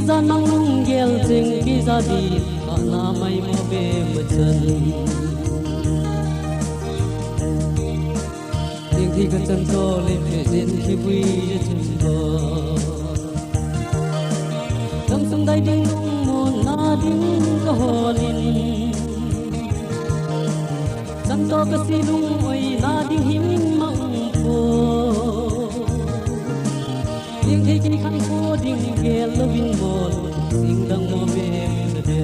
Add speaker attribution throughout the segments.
Speaker 1: za nang lung gel jing ki za di na mai mo be machan ding thi ka chan to le phe din khi bui je chun bo dam sum dai ding lung mo na ding ka holin chan to ka si lung oi na ding him mang po ding thi ki khan ko ding gel lo bin bol sing dang mo be de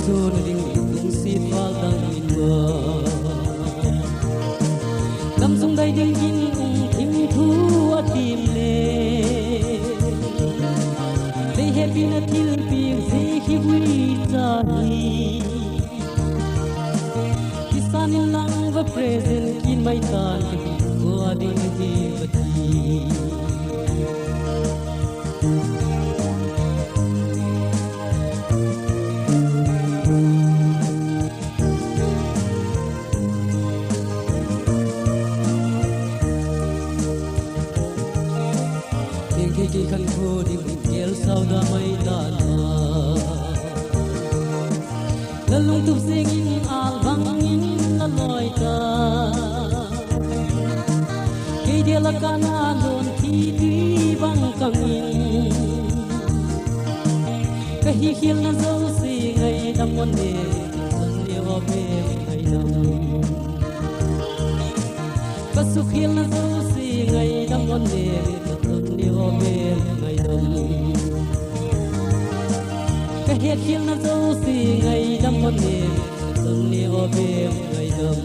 Speaker 1: so na ding lung si phal dang in wa lam sung dai ding in thim thu atim le they happy na til pi se hi wi cha hi kisan in lang va present kin mai tan ki ko ading hi bati ki khan ko ding gel sau da mai da na la lung tu sing in al bang in la loi ta ke de la kana don thi ti bang kang in ka hi khil na zo si ngai dam mon de san ne wa pe ngai dam ka su khil na zo si ngai dam mon de o be ngai dam ka he khil na zo si ngai dam mon ne sun ni o be ngai dam